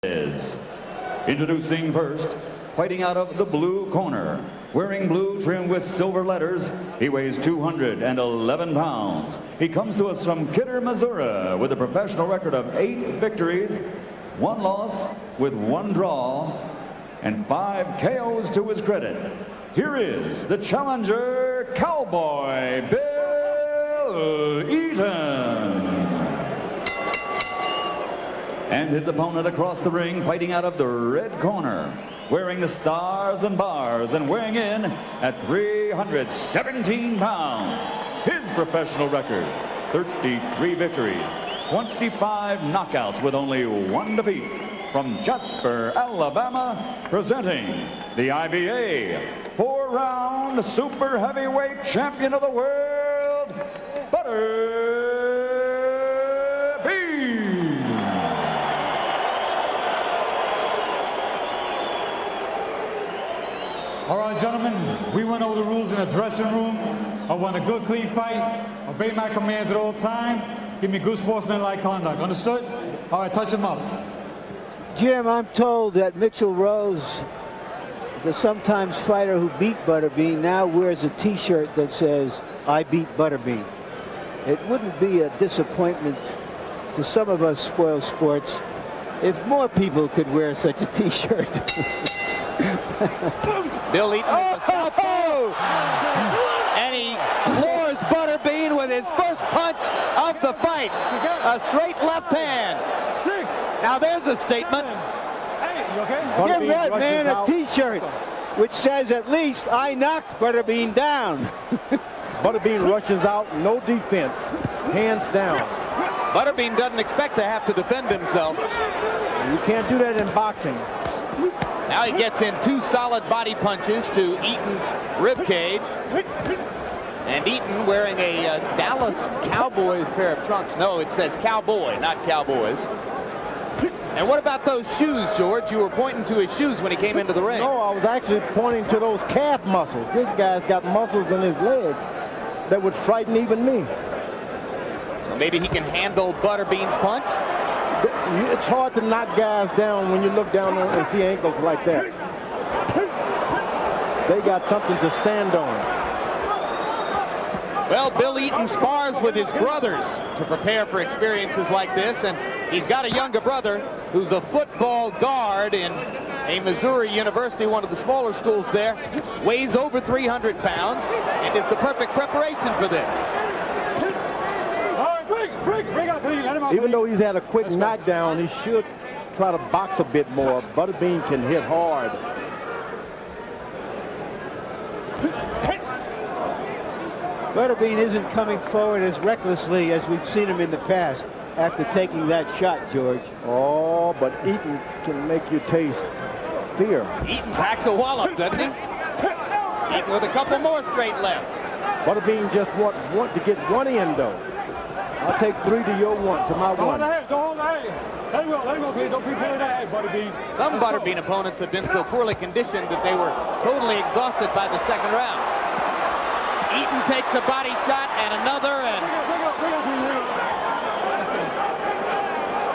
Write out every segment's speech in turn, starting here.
Introducing first, fighting out of the blue corner, wearing blue trimmed with silver letters, he weighs 211 pounds. He comes to us from Kidder, Missouri, with a professional record of 8 victories, 1 loss with 1 draw, and 5 KOs to his credit. Here is the challenger, Cowboy Bill Eaton. And his opponent across the ring, fighting out of the red corner, wearing the stars and bars and weighing in at 317 pounds. His professional record, 33 victories, 25 knockouts with only 1 defeat. From Jasper, Alabama, presenting the IBA 4-round super heavyweight champion of the world, Butterbean. All right, gentlemen, we went over the rules in the dressing room. I want a good, clean fight. Obey my commands at all time. Give me good sportsmanlike conduct. Understood? All right, touch him up. Jim, I'm told that Mitchell Rose, the sometimes fighter who beat Butterbean, now wears a T-shirt that says, "I beat Butterbean." It wouldn't be a disappointment to some of us spoiled sports if more people could wear such a T-shirt. Bill Eaton is a southpaw, and he floors Butterbean with his first punch of the fight. A straight left hand. 6. Now there's a statement. 7, 8. You okay? Give that man a T-shirt which says at least I knocked Butterbean down. Butterbean rushes out, no defense, hands down. Butterbean doesn't expect to have to defend himself. You can't do that in boxing. Now he gets in 2 solid body punches to Eaton's rib cage. And Eaton wearing a Dallas Cowboys pair of trunks. No, it says Cowboy, not Cowboys. And what about those shoes, George? You were pointing to his shoes when he came into the ring. No, I was actually pointing to those calf muscles. This guy's got muscles in his legs that would frighten even me. So maybe he can handle Butterbean's punch? It's hard to knock guys down when you look down and see ankles like that. They got something to stand on. Well, Bill Eaton spars with his brothers to prepare for experiences like this, and he's got a younger brother who's a football guard in a Missouri university, one of the smaller schools there, weighs over 300 pounds, and is the perfect preparation for this. Even though he's had a quick knockdown, he should try to box a bit more. Butterbean can hit hard. Butterbean isn't coming forward as recklessly as we've seen him in the past after taking that shot, George. Oh, but Eaton can make you taste fear. Eaton packs a wallop, doesn't he? Eaton with a couple more straight lefts. Butterbean just want to get 1 in, though. I'll take 3 to your 1, to my 1. Don't hold the head. Let him go. Let him go, kid. Don't be pulling that head, Butterbean. Some Butterbean opponents have been so poorly conditioned that they were totally exhausted by the 2nd round. Eaton takes a body shot and another, and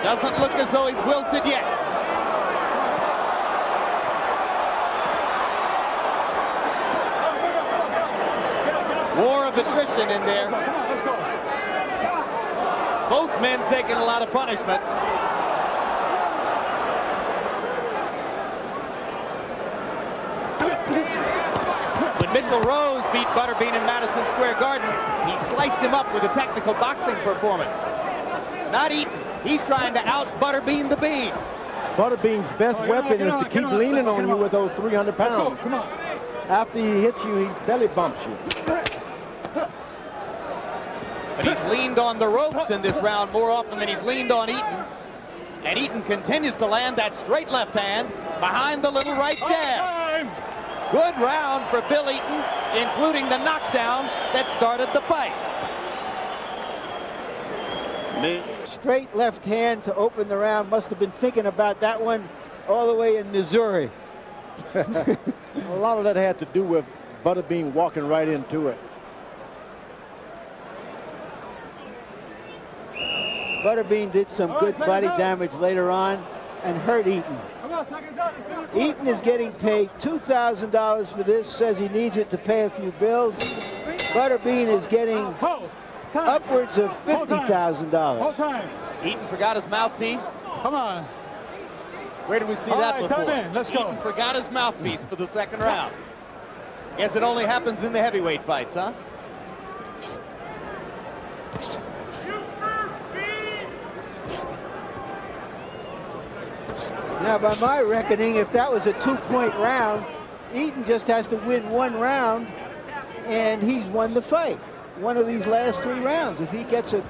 doesn't look as though he's wilted yet. War of attrition in there. Both men taking a lot of punishment. When Mitchell Rose beat Butterbean in Madison Square Garden, he sliced him up with a technical boxing performance. Not Eaton. He's trying to out Butterbean the Bean. Butterbean's best weapon is to keep leaning on you with those 300 pounds. Let's go. Come on. After he hits you, he belly bumps you. But he's leaned on the ropes in this round more often than he's leaned on Eaton. And Eaton continues to land that straight left hand behind the little right jab. Good round for Bill Eaton, including the knockdown that started the fight. Straight left hand to open the round. Must have been thinking about that one all the way in Missouri. A lot of that had to do with Butterbean walking right into it. Butterbean did some good body damage later on. and hurt Eaton. Eaton is getting paid $2,000 for this, says he needs it to pay a few bills. Butterbean is getting upwards of $50,000. Eaton forgot his mouthpiece. Come on. Where did we see All that right, before? time in. Let's go. Eaton forgot his mouthpiece for the second round. Guess it only happens in the heavyweight fights, huh? Now, by my reckoning, if that was a 2-point round, Eaton just has to win one round, and he's won the fight. One of these last 3 rounds. If he gets a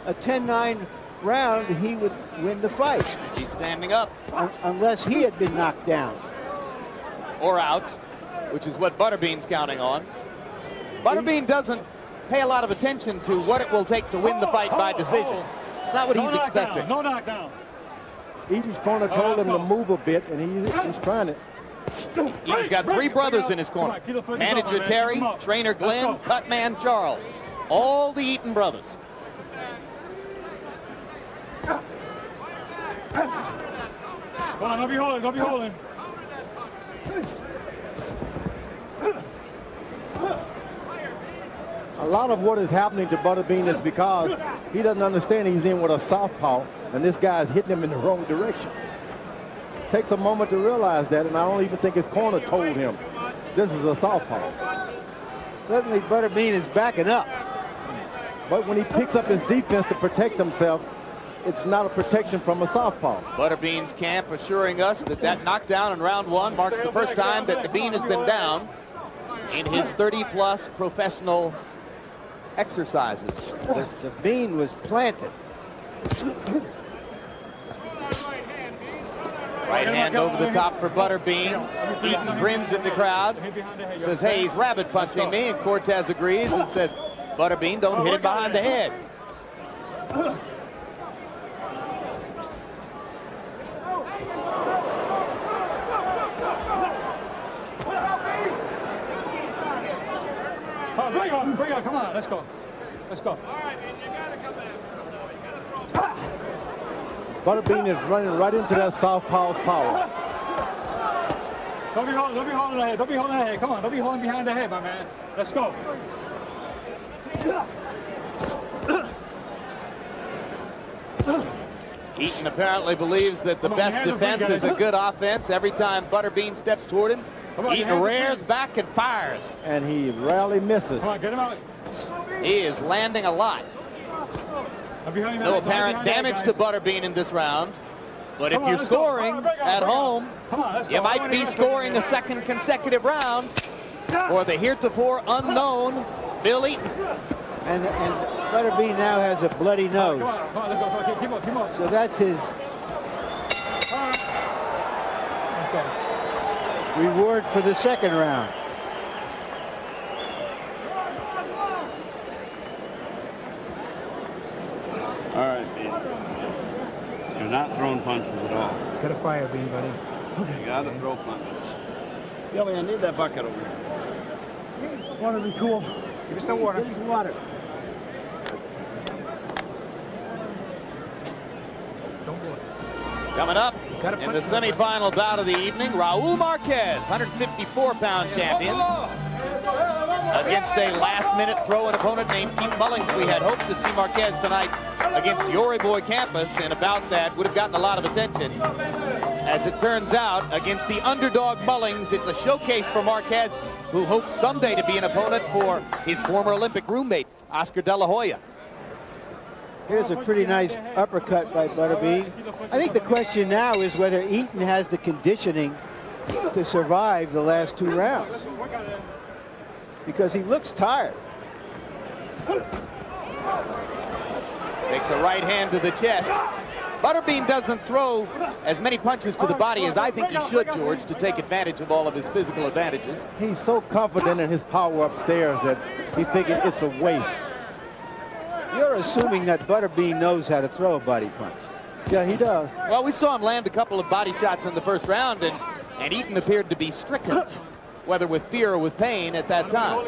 10-9 round, he would win the fight. He's standing up. Unless he had been knocked down. Or out, which is what Butterbean's counting on. Butterbean doesn't pay a lot of attention to what it will take to win the fight by decision. It's not what he's expecting. No knockdown. Eaton's corner told him to move a bit, and he's trying it. He's got 3 brothers in his corner. Manager Terry, trainer Glenn, cutman Charles. All the Eaton brothers. Come on, don't be holding, don't be holding. A lot of what is happening to Butterbean is because he doesn't understand he's in with a southpaw, and this guy's hitting him in the wrong direction. Takes a moment to realize that, and I don't even think his corner told him this is a southpaw. Suddenly, Butterbean is backing up. But when he picks up his defense to protect himself, it's not a protection from a southpaw. Butterbean's camp assuring us that that knockdown in round 1 marks the first time that the Bean has been down in his 30-plus professional exercises. The Bean was planted. Right hand over the top for Butterbean. Eaton grins at the crowd. Says, hey, he's rabbit punching me. And Cortez agrees and says, Butterbean, don't hit him behind the head. Oh, bring on, come on, let's go. Let's go. Butterbean is running right into that southpaw's power. Don't be holding the head, don't be holding the head. Come on, don't be holding behind the head, my man. Let's go. Eaton apparently believes that the best defense is a good offense. Every time Butterbean steps toward him, Eaton rears back and fires. And he rarely misses. Come on, get him out. He is landing a lot. No apparent damage to Butterbean in this round. But if you're scoring at home, you might be scoring a second consecutive round for the heretofore unknown Bill Eaton. And Butterbean now has a bloody nose. Come on, let's go. Keep up. So that's his reward for the second round. All right, Bean. You're not throwing punches at all. Got a fire bean, buddy. You gotta throw punches. Billy, I need that bucket over here. Water be cool. Give me some water. Give me some water. Don't blow it. Coming up in the semifinal bout of the evening, Raul Marquez, 154-pound champion, against a last-minute throw-in opponent named Pete Mullings. We had hoped to see Marquez tonight against Yori Boy Campos, and about that would have gotten a lot of attention. As it turns out, against the underdog Mullings, it's a showcase for Marquez, who hopes someday to be an opponent for his former Olympic roommate, Oscar De La Hoya. Here's a pretty nice uppercut by Butterbean. I think the question now is whether Eaton has the conditioning to survive the last 2 rounds, because he looks tired. Takes a right hand to the chest. Butterbean doesn't throw as many punches to the body as I think he should, George, to take advantage of all of his physical advantages. He's so confident in his power upstairs that he figures it's a waste. You're assuming that Butterbean knows how to throw a body punch. Yeah, he does. Well, we saw him land a couple of body shots in the first round, and Eaton appeared to be stricken. whether with fear or with pain at that time.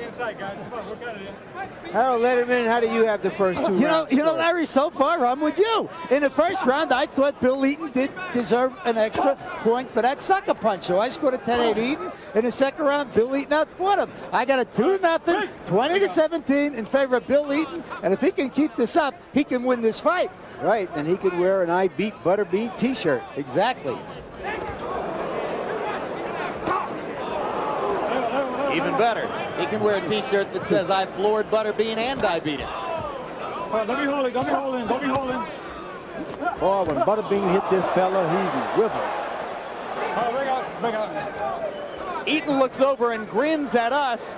Harold Letterman, how do you have the first two rounds? You know, Larry, so far I'm with you. In the first round, I thought Bill Eaton did deserve an extra point for that sucker punch. So I scored a 10-8 Eaton. In the second round, Bill Eaton outfought him. I got a 2-0, 20-17 in favor of Bill Eaton. And if he can keep this up, he can win this fight. Right, and he could wear an I Beat Butterbean t-shirt. Exactly. Even better, he can wear a t-shirt that says I floored Butterbean and I beat him. Let me hold it, don't be holding, don't be holding. Boy, when Butterbean hit this fella, he withers. Break out. Eaton looks over and grins at us,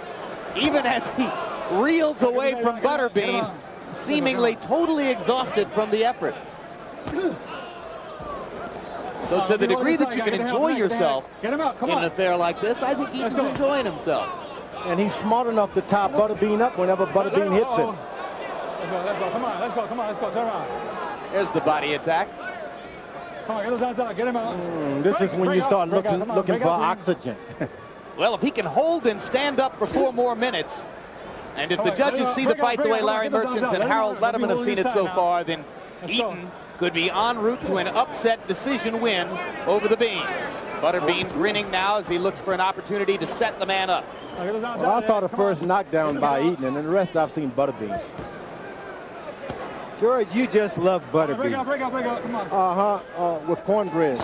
even as he reels away from Butterbean, seemingly totally exhausted from the effort. So to the degree that you can enjoy yourself in an affair like this, I think Eaton's enjoying himself. And he's smart enough to tie Butterbean up whenever Butterbean hits him. Let's go, turn around. There's the body attack. Come on, get those hands out, get him out. This is when you start looking for oxygen. Well, if he can hold and stand up for 4 more minutes, and if the judges see the fight the way Larry Merchant and Harold Letterman have seen it so far, then Eaton could be en route to an upset decision win over the Bean. Butterbean grinning now as he looks for an opportunity to set the man up. Well, I saw the first knockdown by Eaton, and the rest I've seen Butterbean. George, you just love Butterbean. Break out, come on. With cornbread.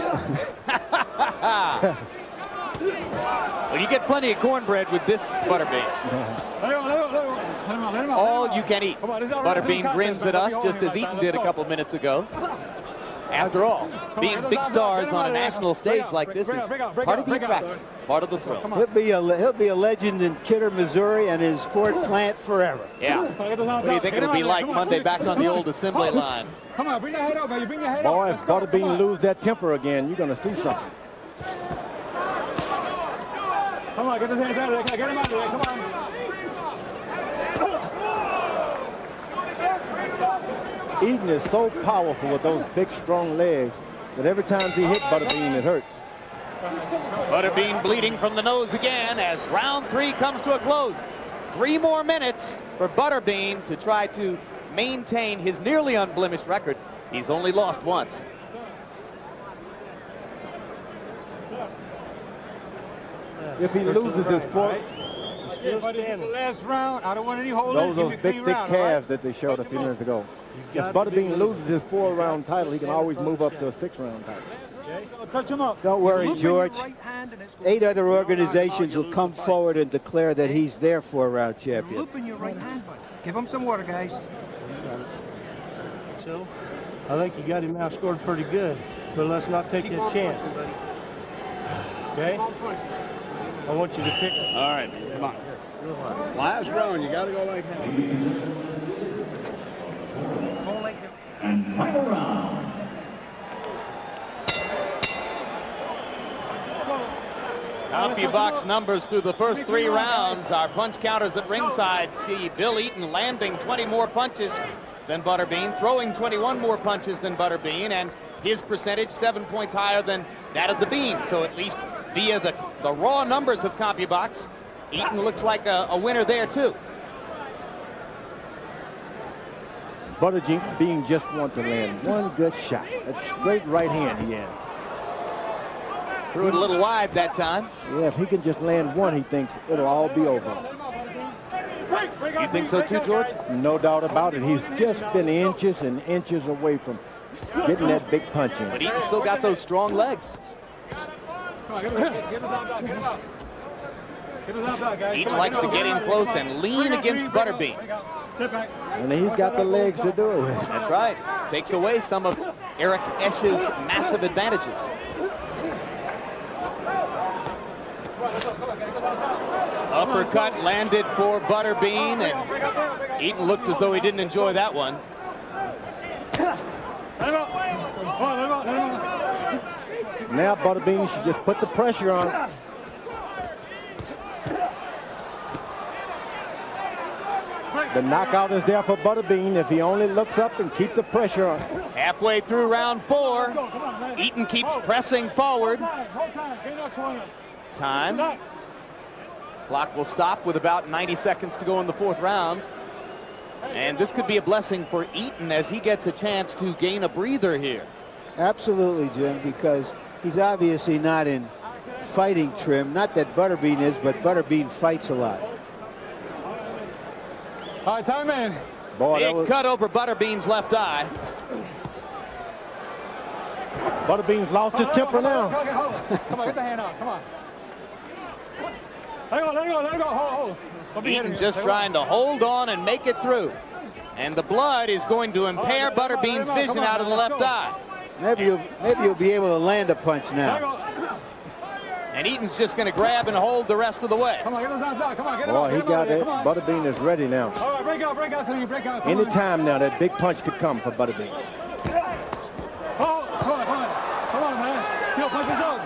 Well, you get plenty of cornbread with this Butterbean. All you can eat. Butterbean grins at us just as Eaton did a couple minutes ago. After all, being big stars on a national stage like this is part of the attraction, part of the thrill. He'll be a legend in Kidder, Missouri, and his Ford plant forever. Yeah. What do you think it'll be like Monday back on the old assembly line? Come on, bring your head up, baby. Bring your head up. Boy, if Butterbean lose that temper again, you're going to see something. Come on, get his hands out of there. Get him out of there. Come on. Eaton is so powerful with those big, strong legs that every time he hit Butterbean, it hurts. Butterbean bleeding from the nose again as round 3 comes to a close. 3 more minutes for Butterbean to try to maintain his nearly unblemished record. He's only lost once. If he loses his fourth, It's the last round. I don't want any holding. those big, thick calves that they showed a few minutes ago. If Butterbean loses his 4-round title, he can always move up to a 6-round title. Touch him up. Don't worry, George. 8 other organizations will come forward and declare that he's their 4-round champion. Loop in your right hand, bud. Give him some water, guys. So, I think you got him outscored pretty good, but let's not take that chance. Okay? I want you to pick. All right, come on. Last round, you got to go like that. And final round. CompuBox numbers through the first 3 rounds. Our punch counters at ringside see Bill Eaton landing 20 more punches than Butterbean, throwing 21 more punches than Butterbean, and his percentage 7 points higher than that of the Bean. So at least via the raw numbers of CompuBox, Eaton looks like a winner there too. Butterbean just wants to land one good shot. That straight right hand he has. Threw it a little wide that time. Yeah, if he can just land one, he thinks it'll all be over. You think so too, George? No doubt about it. He's just been inches and inches away from getting that big punch in. But Eaton still got those strong legs. Eaton likes to get in close and lean against Butterbean. And he's got the legs to do it with. That's right. Takes away some of Eric Esch's massive advantages. Uppercut landed for Butterbean, and Eaton looked as though he didn't enjoy that one. Now Butterbean should just put the pressure on. The knockout is there for Butterbean if he only looks up and keep the pressure on. Halfway through round 4, Eaton keeps pressing forward. Time. Clock will stop with about 90 seconds to go in the 4th round. And this could be a blessing for Eaton as he gets a chance to gain a breather here. Absolutely, Jim, because he's obviously not in fighting trim. Not that Butterbean is, but Butterbean fights a lot. All right, time in. Boy, Big cut over Butterbean's left eye. Butterbean's lost his temper now. Come on, get the hand out. Come on. Let it go, let it go. Hold. Eaton just trying to hold on and make it through. And the blood is going to impair Butterbean's vision out of the left eye. Maybe you'll be able to land a punch now. And Eaton's just going to grab and hold the rest of the way. Come on, get those arms out. Come on, get it Boy, out. he got it. Butterbean is ready now. All right, break out till you break out. Any time now, that big punch could come for Butterbean. Oh, come on, man. Yo, punch this out.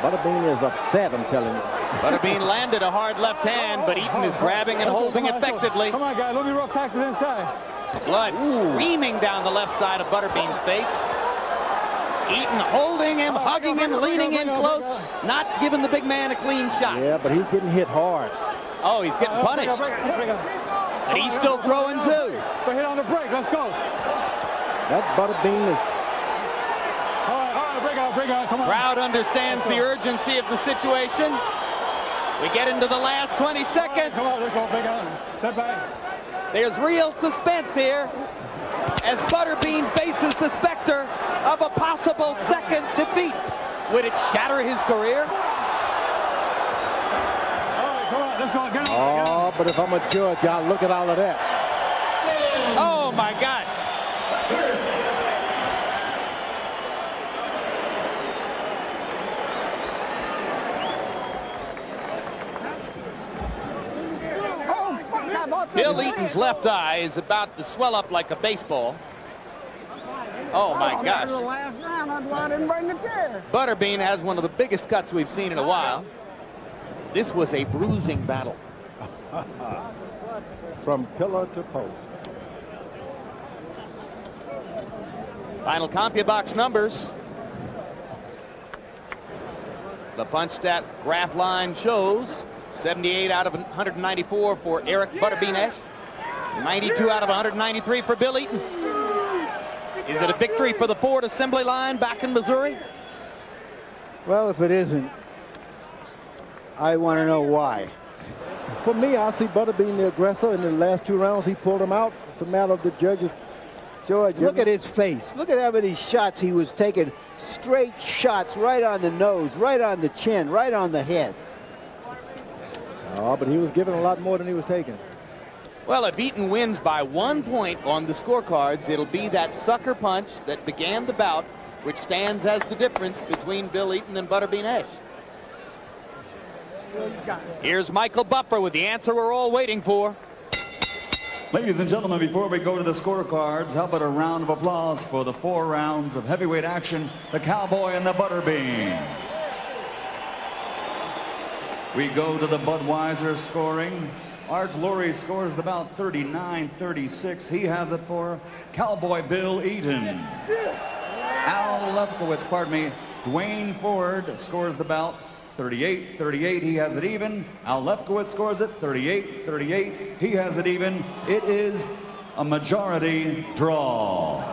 Butterbean is upset, I'm telling you. Butterbean landed a hard left hand, but Eaton is grabbing and holding effectively. Come on, guys. Let me rough tack to the inside. Blood streaming down the left side of Butterbean's face. Eaton holding him, hugging him, leaning in close, not giving the big man a clean shot. Yeah, but he's getting hit hard. Oh, he's getting punished. And he's still throwing too. Go hit on the break. Let's go. That Butterbean is... All right, break out. Come on. Crowd understands the urgency of the situation. We get into the last 20 seconds. Come on, let's go. Break out. Step back. There's real suspense here as Butterbean faces the specter of a possible second defeat. Would it shatter his career? All right, come on, let's go. Get him. Oh, but if I'm a judge, I'll look at all of that. Oh my gosh. Bill Eaton's left eye is about to swell up like a baseball. Oh my gosh. Last round, that's why I didn't bring the chair. Butterbean has one of the biggest cuts we've seen in a while. This was a bruising battle. From pillar to post. Final CompuBox numbers. The punch stat graph line shows 78 out of 194 for Eric Butterbean, 92 out of 193 for Bill Eaton. Is it a victory for the Ford assembly line back in Missouri? Well, if it isn't, I want to know why. For me, I see Butterbean the aggressor. In the last 2 rounds, he pulled him out. It's a matter of the judges. George, look at his face. Look at how many shots he was taking. Straight shots right on the nose, right on the chin, right on the head. Oh, but he was giving a lot more than he was taking. Well, if Eaton wins by 1 point on the scorecards, it'll be that sucker punch that began the bout, which stands as the difference between Bill Eaton and Butterbean Esch. Here's Michael Buffer with the answer we're all waiting for. Ladies and gentlemen, before we go to the scorecards, how about a round of applause for the 4 rounds of heavyweight action, the Cowboy and the Butterbean. We go to the Budweiser scoring. Art Lurie scores the bout 39-36. He has it for Cowboy Bill Eaton. Al Lefkowitz, pardon me, Dwayne Ford scores the bout 38-38. He has it even. Al Lefkowitz scores it 38-38. He has it even. It is a majority draw.